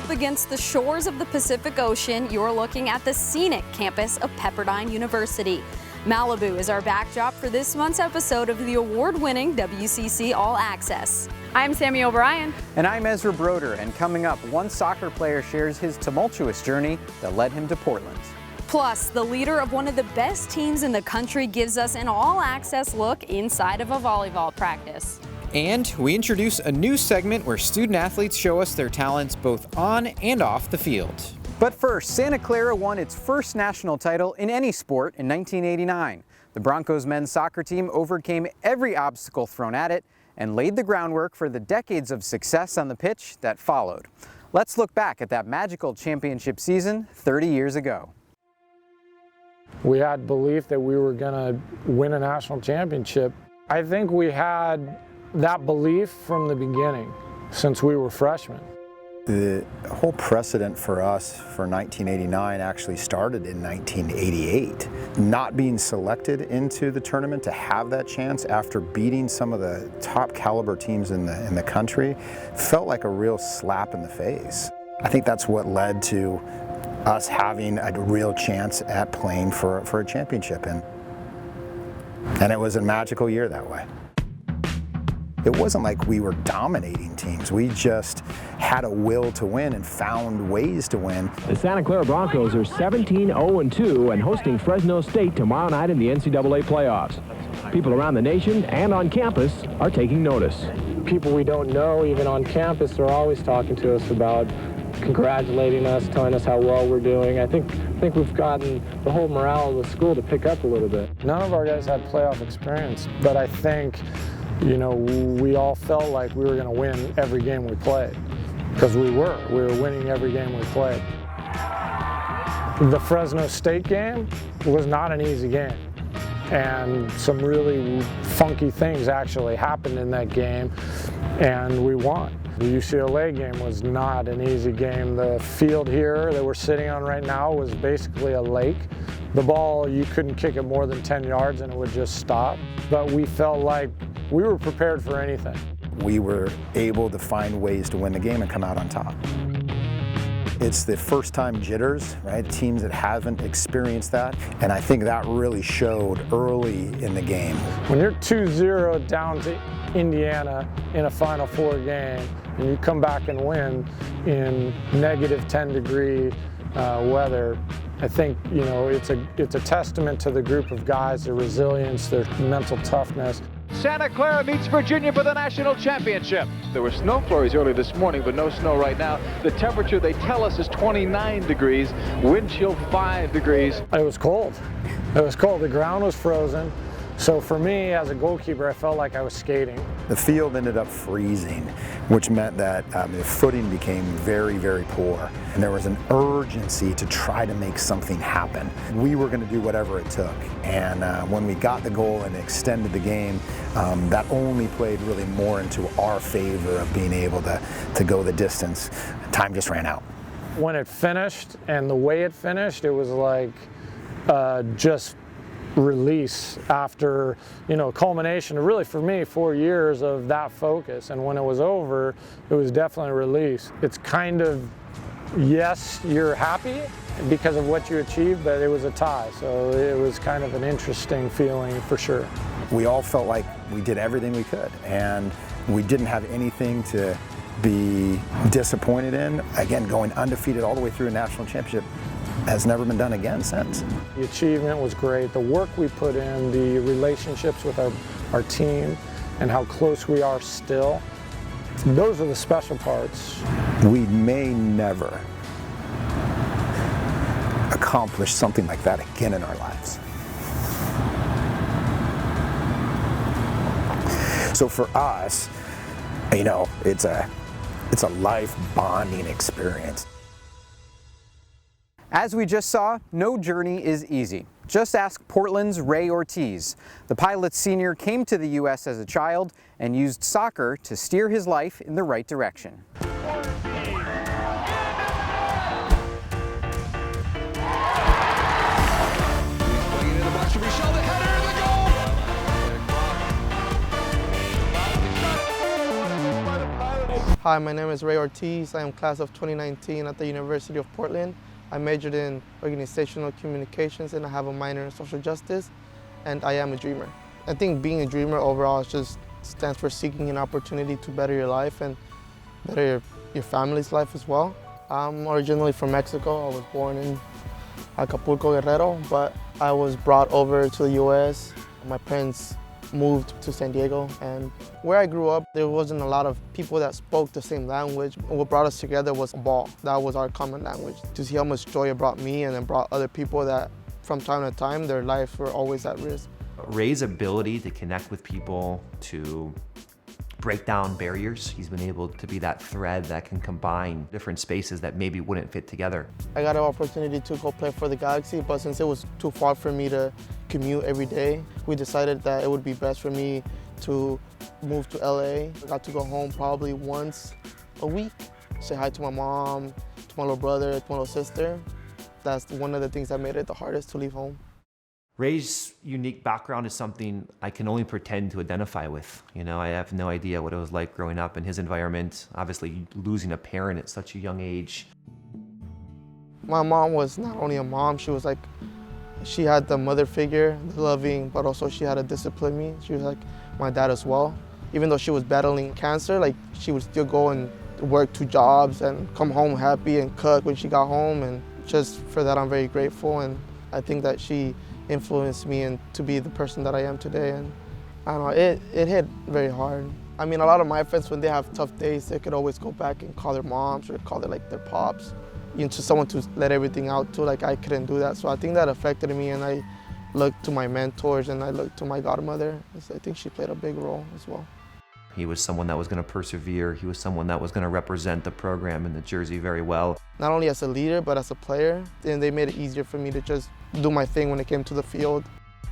Up against the shores of the Pacific Ocean, you're looking at the scenic campus of Pepperdine University. Malibu is our backdrop for this month's episode of the award-winning WCC All-Access. I'm Sammy O'Brien. And I'm Ezra Broder, and coming up, one soccer player shares his tumultuous journey that led him to Portland. Plus, the leader of one of the best teams in the country gives us an all-access look inside of a volleyball practice. And we introduce a new segment where student athletes show us their talents both on and off the field. But first, Santa Clara won its first national title in any sport in 1989. The Broncos men's soccer team overcame every obstacle thrown at it and laid the groundwork for the decades of success on the pitch that followed. Let's look back at that magical championship season 30 years ago. We had belief that we were going to win a national championship. I think we had that belief from the beginning, since we were freshmen. The whole precedent for us for 1989 actually started in 1988. Not being selected into the tournament to have that chance after beating some of the top caliber teams in the country felt like a real slap in the face. I think that's what led to us having a real chance at playing for a championship, and it was a magical year that way. It wasn't like we were dominating teams. We just had a will to win and found ways to win. The Santa Clara Broncos are 17-0-2 and hosting Fresno State tomorrow night in the NCAA playoffs. People around the nation and on campus are taking notice. People we don't know, even on campus, are always talking to us about congratulating us, telling us how well we're doing. I think we've gotten the whole morale of the school to pick up a little bit. None of our guys had playoff experience, but I think, you know, we all felt like we were going to win every game we played, because we were winning every game we played. The Fresno State game was not an easy game, and some really funky things actually happened in that game, and we won. The UCLA game was not an easy game. The field here that we're sitting on right now was basically a lake. The ball, you couldn't kick it more than 10 yards and it would just stop. But we felt like we were prepared for anything. We were able to find ways to win the game and come out on top. It's the first time jitters, right? Teams that haven't experienced that, and I think that really showed early in the game. When you're 2-0 down to Indiana in a Final Four game, and you come back and win in negative 10-degree weather, I think, you know, it's a testament to the group of guys, their resilience, their mental toughness. Santa Clara meets Virginia for the national championship. There were snow flurries early this morning, but no snow right now. The temperature, they tell us, is 29 degrees, wind chill 5 degrees. It was cold. It was cold. The ground was frozen. So for me, as a goalkeeper, I felt like I was skating. The field ended up freezing, which meant that the footing became very, very poor. And there was an urgency to try to make something happen. We were going to do whatever it took. And when we got the goal and extended the game, that only played really more into our favor of being able to go the distance. Time just ran out. When it finished and the way it finished, it was like just release after, you know, culmination of, really for me, 4 years of that focus. And when it was over, it was definitely a release. It's kind of, yes, you're happy because of what you achieved, but it was a tie. So it was kind of an interesting feeling for sure. We all felt like we did everything we could, and we didn't have anything to be disappointed in. Again, going undefeated all the way through a national championship has never been done again since. The achievement was great. The work we put in, the relationships with our team, and how close we are still, those are the special parts. We may never accomplish something like that again in our lives. So for us, you know, it's a life bonding experience. As we just saw, no journey is easy. Just ask Portland's Rey Ortiz. The pilot's senior came to the U.S. as a child and used soccer to steer his life in the right direction. Hi, my name is Rey Ortiz. I am class of 2019 at the University of Portland. I majored in organizational communications and I have a minor in social justice, and I am a dreamer. I think being a dreamer overall just stands for seeking an opportunity to better your life and better your family's life as well. I'm originally from Mexico. I was born in Acapulco, Guerrero, but I was brought over to the U.S. My parents moved to San Diego, and where I grew up, there wasn't a lot of people that spoke the same language. What brought us together was ball. That was our common language. To see how much joy it brought me and it brought other people that from time to time, their lives were always at risk. Rey's ability to connect with people, to break down barriers. He's been able to be that thread that can combine different spaces that maybe wouldn't fit together. I got an opportunity to go play for the Galaxy, but since it was too far for me to commute every day, we decided that it would be best for me to move to LA. I got to go home probably once a week, say hi to my mom, to my little brother, to my little sister. That's one of the things that made it the hardest to leave home. Rey's unique background is something I can only pretend to identify with. You know, I have no idea what it was like growing up in his environment, obviously losing a parent at such a young age. My mom was not only a mom, she had the mother figure, the loving, but also she had to discipline me. She was like my dad as well. Even though she was battling cancer, she would still go and work 2 jobs and come home happy and cook when she got home. And just for that, I'm very grateful. And I think that she influenced me and to be the person that I am today. And I don't know, it hit very hard. I mean, a lot of my friends, when they have tough days, they could always go back and call their moms or call their pops. To someone to let everything out to, I couldn't do that. So I think that affected me, and I looked to my mentors and I looked to my godmother. I think she played a big role as well. He was someone that was going to persevere. He was someone that was going to represent the program in the jersey very well. Not only as a leader, but as a player. And they made it easier for me to just do my thing when it came to the field.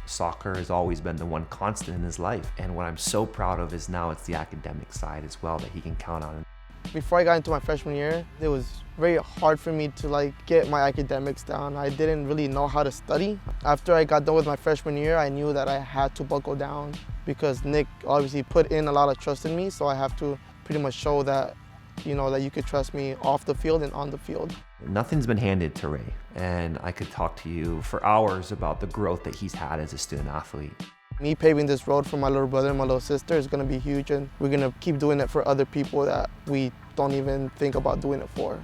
Soccer has always been the one constant in his life. And what I'm so proud of is now it's the academic side as well that he can count on. Before I got into my freshman year, it was very hard for me to get my academics down. I didn't really know how to study. After I got done with my freshman year, I knew that I had to buckle down because Nick obviously put in a lot of trust in me, so I have to pretty much show that, that you could trust me off the field and on the field. Nothing's been handed to Rey, and I could talk to you for hours about the growth that he's had as a student athlete. Me paving this road for my little brother and my little sister is going to be huge, and we're going to keep doing it for other people that we don't even think about doing it for.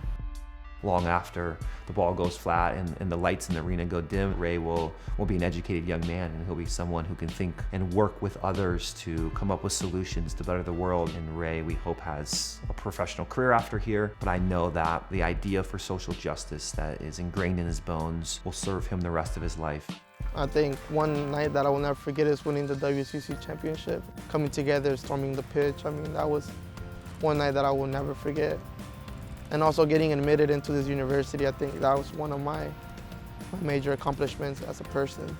Long after the ball goes flat and the lights in the arena go dim, Rey will be an educated young man, and he'll be someone who can think and work with others to come up with solutions to better the world. And Rey, we hope, has a professional career after here, but I know that the idea for social justice that is ingrained in his bones will serve him the rest of his life. I think one night that I will never forget is winning the WCC championship. Coming together, storming the pitch. I mean, that was one night that I will never forget. And also getting admitted into this university, I think that was one of my major accomplishments as a person.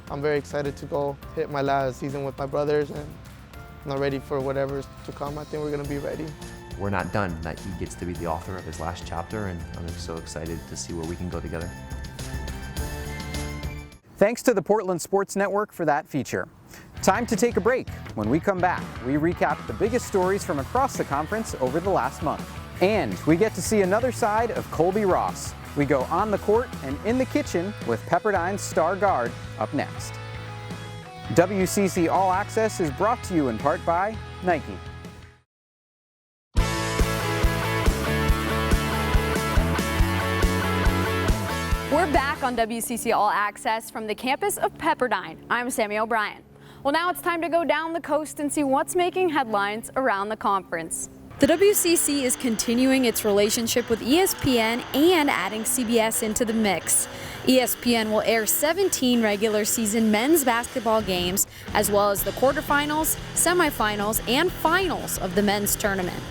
I'm very excited to go hit my last season with my brothers, and I'm not ready for whatever's to come. I think we're gonna be ready. We're not done, that he gets to be the author of his last chapter, and I'm so excited to see where we can go together. Thanks to the Portland Sports Network for that feature. Time to take a break. When we come back, we recap the biggest stories from across the conference over the last month. And we get to see another side of Colbey Ross. We go on the court and in the kitchen with Pepperdine's star guard up next. WCC All-Access is brought to you in part by Nike. We're back on WCC All-Access from the campus of Pepperdine. I'm Sammy O'Brien. Well, now it's time to go down the coast and see what's making headlines around the conference. The WCC is continuing its relationship with ESPN and adding CBS into the mix. ESPN will air 17 regular season men's basketball games, as well as the quarterfinals, semifinals, and finals of the men's tournament.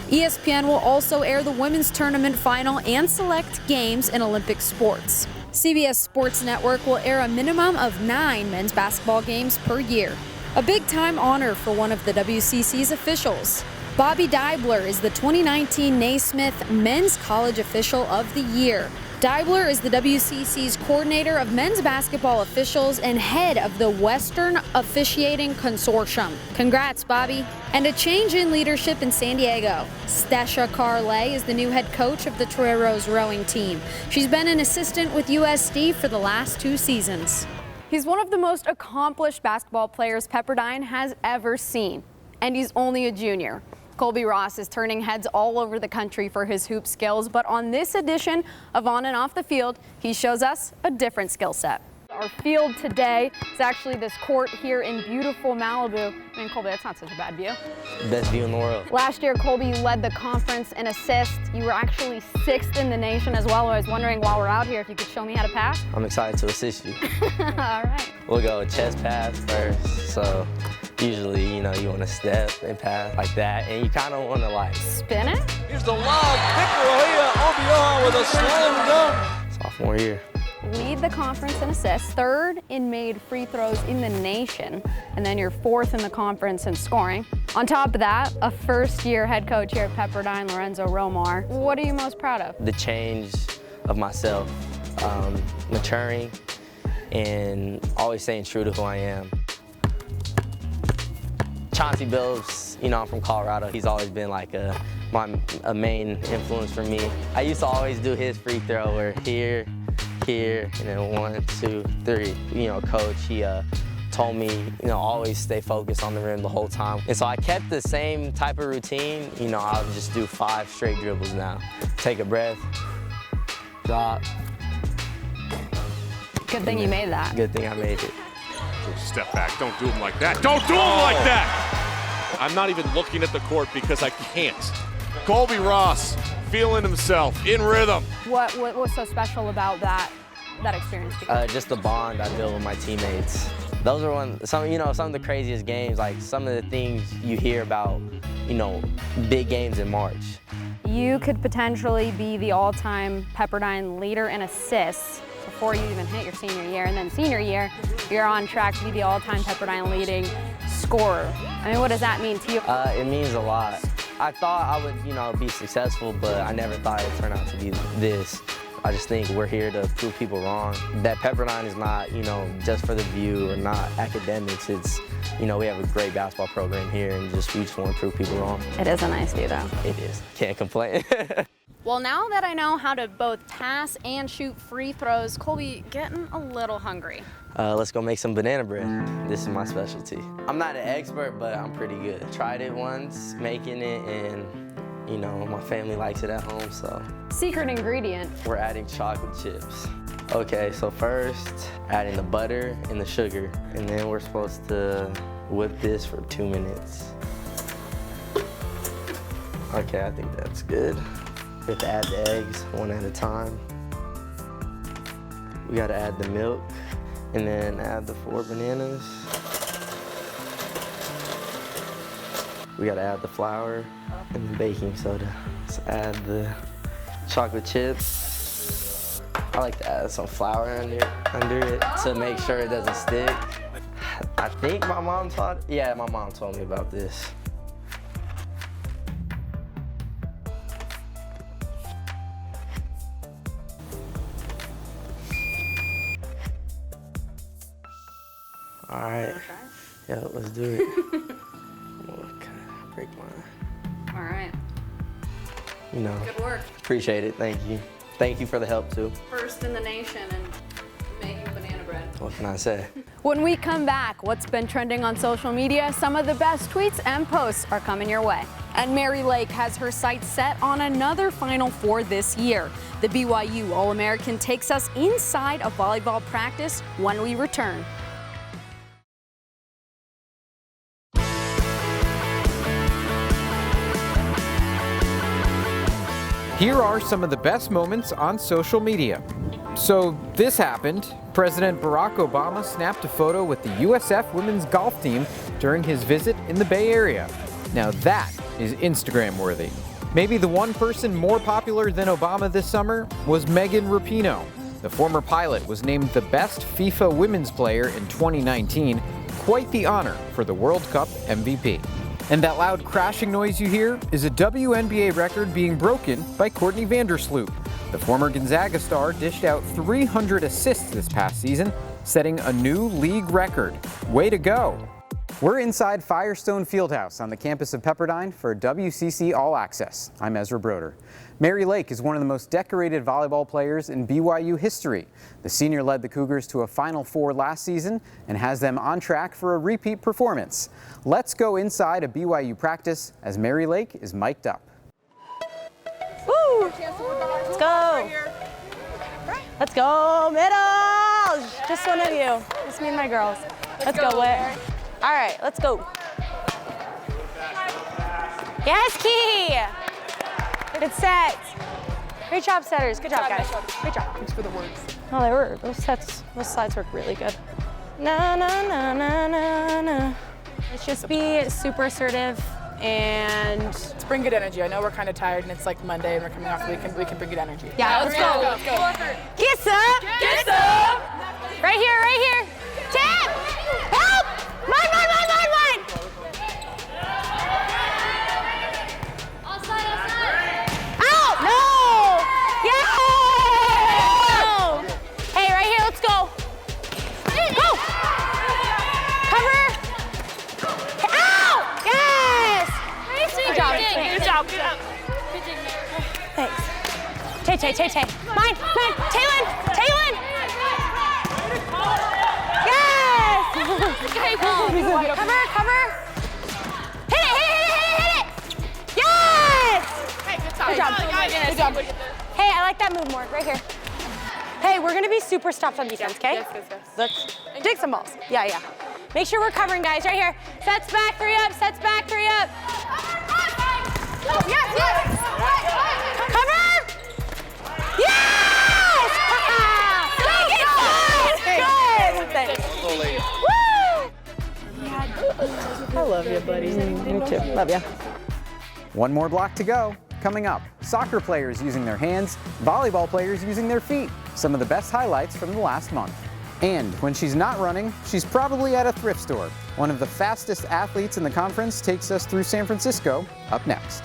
ESPN will also air the women's tournament final and select games in Olympic sports. CBS Sports Network will air a minimum of 9 men's basketball games per year. A big-time honor for one of the WCC's officials. Bobby Dibler is the 2019 Naismith Men's College Official of the Year. Deibler is the WCC's coordinator of men's basketball officials and head of the Western Officiating Consortium. Congrats, Bobby. And a change in leadership in San Diego. Stasha Carley is the new head coach of the Toreros rowing team. She's been an assistant with USD for the last 2 seasons. He's one of the most accomplished basketball players Pepperdine has ever seen, and he's only a junior. Colbey Ross is turning heads all over the country for his hoop skills, but on this edition of On and Off the Field, he shows us a different skill set. Our field today is actually this court here in beautiful Malibu. I mean, Colbey, that's not such a bad view. Best view in the world. Last year, Colbey led the conference in assists. You were actually 6th in the nation as well. I was wondering while we're out here if you could show me how to pass. I'm excited to assist you. All right. We'll go chest pass first. So usually, you know, you want to step and pass like that, and you kind of want to like spin it. Here's the lob. Victor Obioha with a slam dunk. Sophomore year. Lead the conference in assists, 3rd in made free throws in the nation, and then you're 4th in the conference in scoring. On top of that, a first-year head coach here at Pepperdine, Lorenzo Romar. What are you most proud of? The change of myself, maturing, and always staying true to who I am. Chauncey Billups, you know, I'm from Colorado. He's always been like a main influence for me. I used to always do his free throw where here, and then 1, 2, 3. You know, coach, he told me, you know, always stay focused on the rim the whole time. And so I kept the same type of routine. You know, I'll just do 5 straight dribbles now. Take a breath, drop. Good thing you made that. Good thing I made it. Step back. Don't do him like that. Don't do him like that. I'm not even looking at the court because I can't. Colbey Ross feeling himself in rhythm. What was so special about that experience? Just the bond I built with my teammates. Those are some of the craziest games, like some of the things you hear about, you know, big games in March. You could potentially be the all-time Pepperdine leader in assists before you even hit your senior year, and then senior year, you're on track to be the all-time Pepperdine leading scorer. I mean, what does that mean to you? It means a lot. I thought I would, you know, be successful, but I never thought it'd turn out to be this. I just think we're here to prove people wrong. That Pepperdine is not, you know, just for the view or not academics. It's, you know, we have a great basketball program here, and we just want to prove people wrong. It is a nice view, though. It is. Can't complain. Well, now that I know how to both pass and shoot free throws, Colbey, getting a little hungry. Let's go make some banana bread. This is my specialty. I'm not an expert, but I'm pretty good. Tried it once, making it, and you know, my family likes it at home, so. Secret ingredient. We're adding chocolate chips. Okay, so first, adding the butter and the sugar, and then we're supposed to whip this for 2 minutes. Okay, I think that's good. We have to add the eggs 1 at a time. We gotta add the milk, and then add the 4 bananas. We gotta add the flour and the baking soda. Let's add the chocolate chips. I like to add some flour under it to make sure it doesn't stick. I think my mom taught it. Yeah, my mom told me about this. All right. Yeah, let's do it. Break mine. All right. You know. Good work. Appreciate it. Thank you. Thank you for the help too. First in the nation and making banana bread. What can I say? When we come back, what's been trending on social media? Some of the best tweets and posts are coming your way. And Mary Lake has her sights set on another Final Four this year. The BYU All-American takes us inside a volleyball practice when we return. Here are some of the best moments on social media. So this happened. President Barack Obama snapped a photo with the USF women's golf team during his visit in the Bay Area. Now that is Instagram worthy. Maybe the one person more popular than Obama this summer was Megan Rapinoe. The former pilot was named the best FIFA women's player in 2019. Quite the honor for the World Cup MVP. And that loud crashing noise you hear is a WNBA record being broken by Courtney Vandersloot. The former Gonzaga star dished out 300 assists this past season, setting a new league record. Way to go! We're inside Firestone Fieldhouse on the campus of Pepperdine for WCC All-Access. I'm Ezra Broder. Mary Lake is one of the most decorated volleyball players in BYU history. The senior led the Cougars to a Final Four last season and has them on track for a repeat performance. Let's go inside a BYU practice as Mary Lake is mic'd up. Woo! Let's go! Let's go, middle! Just one of you. Just me and my girls. Let's go, Whit. All right, let's go. Yes, Key! Good set. Great job, setters. Good job, guys. Great job. Thanks for the words. Oh, they were. Those slides work really good. Na, na, na, na, na, na. Let's just be super assertive and let's bring good energy. I know we're kind of tired and it's like Monday and we're coming off the weekend. We can bring good energy. Yeah, let's go. Let's go. Kiss up. Kiss up. Right here, right here. Tap. Help. Mine. Out. No. Yeah. Hey, right here. Let's go. Go. Cover. Out. Yes. Good job. Good job. Thanks. Tay. Mine. Taylin. Yes. Cover. Hit it. Yes. Hey, good job. Hey, I like that move more. Right here. Hey, we're gonna be super stopped on defense, okay? Yes. Let's dig some balls. Yeah. Make sure we're covering, guys. Right here. Sets back, 3 up. Yes. Cover. Yes! Good. Woo! I love you, buddy. Me too. Love you. One more block to go. Coming up, soccer players using their hands, volleyball players using their feet. Some of the best highlights from the last month. And when she's not running, she's probably at a thrift store. One of the fastest athletes in the conference takes us through San Francisco, up next.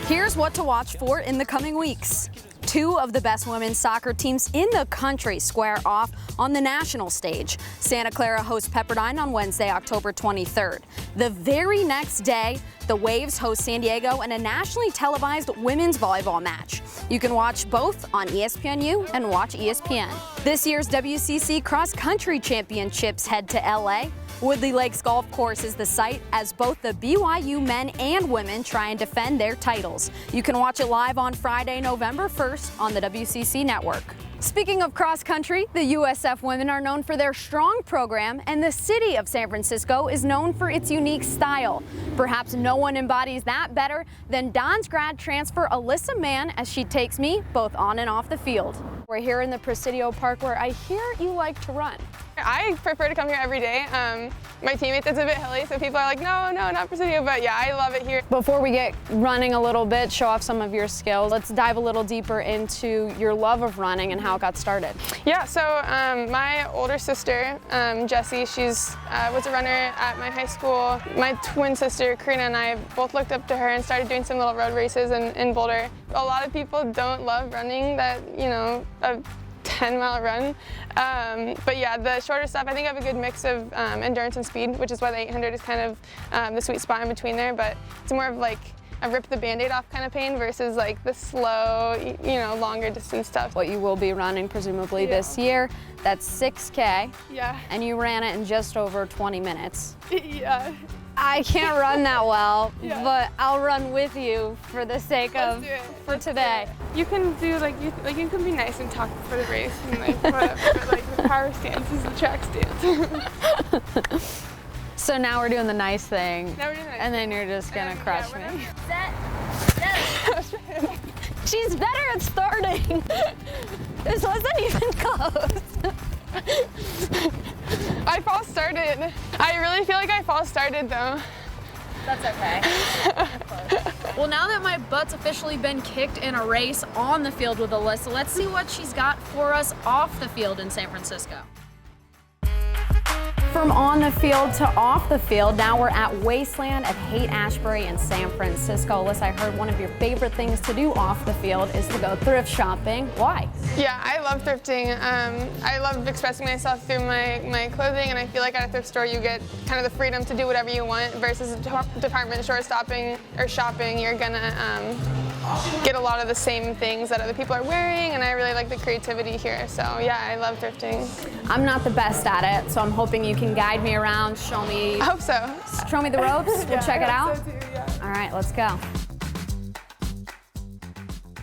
Here's what to watch for in the coming weeks. 2 of the best women's soccer teams in the country square off on the national stage. Santa Clara hosts Pepperdine on Wednesday, October 23rd. The very next day, the Waves host San Diego in a nationally televised women's volleyball match. You can watch both on ESPNU and Watch ESPN. This year's WCC Cross Country Championships head to LA. Woodley Lakes Golf Course is the site as both the BYU men and women try and defend their titles. You can watch it live on Friday, November 1st on the WCC network. Speaking of cross country, the USF women are known for their strong program, and the city of San Francisco is known for its unique style. Perhaps no one embodies that better than Don's grad transfer Elissa Mann as she takes me both on and off the field. We're here in the Presidio Park where I hear you like to run. I prefer to come here every day. My teammates, it's a bit hilly, so people are like, no, not Presidio, but yeah, I love it here. Before we get running a little bit, show off some of your skills, let's dive a little deeper into your love of running and how it got started. Yeah, so my older sister, Jessie, she's was a runner at my high school. My twin sister, Karina, and I both looked up to her and started doing some little road races in Boulder. A lot of people don't love running that, a 10-mile run. But yeah, the shorter stuff, I think I have a good mix of endurance and speed, which is why the 800 is kind of the sweet spot in between there, but it's more of like a rip the Band-Aid off kind of pain versus like the slow, longer distance stuff. What you will be running presumably this year, that's 6K. Yeah. And you ran it in just over 20 minutes. Yeah. I can't run that well, but I'll run with you for the sake of for today. You can do you can be nice and talk for the race and whatever, but the power stance is the track stance. So now we're doing the nice thing. Now we're doing the nice and then you're just gonna crush me. Set. She's better at starting. This wasn't even close. I false started. I really feel like I false started though. That's okay. Well, now that my butt's officially been kicked in a race on the field with Elissa, let's see what she's got for us off the field in San Francisco. From on the field to off the field, now we're at Wasteland at Haight-Ashbury in San Francisco. Elissa, I heard one of your favorite things to do off the field is to go thrift shopping. Why? Yeah, I love thrifting. I love expressing myself through my clothing, and I feel like at a thrift store you get kind of the freedom to do whatever you want versus a department store shopping. You're gonna get a lot of the same things that other people are wearing, and I really like the creativity here. So yeah, I love thrifting. I'm not the best at it, so I'm hoping you can guide me around, show me. I hope so. Show me the ropes. We'll check it out. So too, yeah. All right, let's go.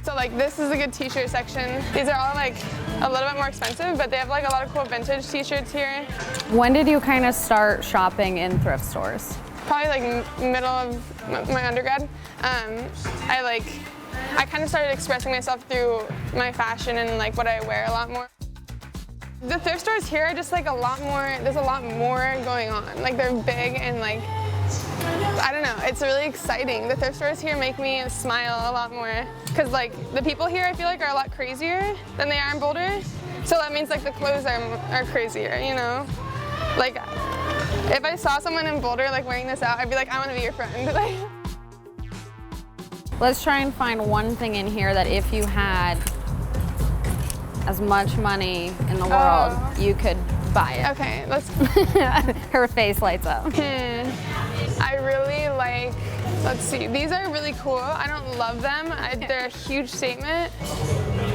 So like this is a good t-shirt section. These are all like a little bit more expensive, but they have like a lot of cool vintage t-shirts here. When did you kind of start shopping in thrift stores? Probably like middle of my undergrad. I kind of started expressing myself through my fashion and like what I wear a lot more. The thrift stores here are just like a lot more, there's a lot more going on. Like they're big and like, I don't know, it's really exciting. The thrift stores here make me smile a lot more. Cause like the people here I feel like are a lot crazier than they are in Boulder. So that means like the clothes are crazier, you know? Like if I saw someone in Boulder like wearing this out, I'd be like, I wanna be your friend. Let's try and find one thing in here that if you had as much money in the world, you could buy it. Okay, let's. Her face lights up. I really like, let's see, these are really cool. I don't love them. They're a huge statement.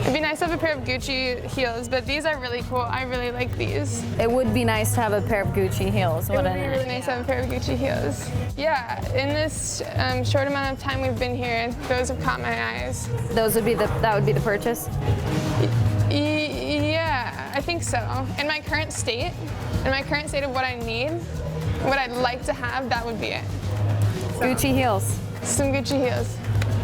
It'd be nice to have a pair of Gucci heels, but these are really cool. I really like these. It would be nice to have a pair of Gucci heels, wouldn't it? It would be really nice to have a pair of Gucci heels. Yeah, in this short amount of time we've been here, those have caught my eyes. That would be the purchase? Yeah, I think so. In my current state of what I need, what I'd like to have, that would be it. So, Gucci heels. Some Gucci heels.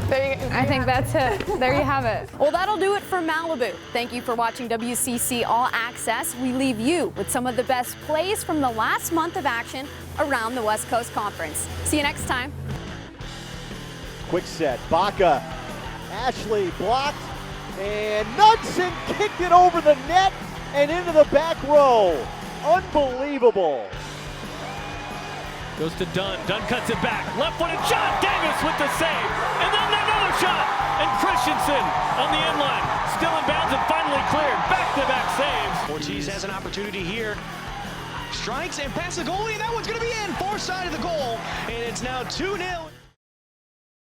There you go. I think that's it. There you have it. Well, that'll do it for Malibu. Thank you for watching WCC All Access. We leave you with some of the best plays from the last month of action around the West Coast Conference. See you next time. Quick set. Baca. Ashley blocked. And Knudsen kicked it over the net and into the back row. Unbelievable. Goes to Dunn. Dunn cuts it back. Left-footed shot. Davis with the save. And then another shot. And Christensen on the inline. Still in bounds and finally cleared. Back-to-back saves. Ortiz has an opportunity here. Strikes and passes the goalie. And that one's going to be in. Far side of the goal. And it's now 2-0.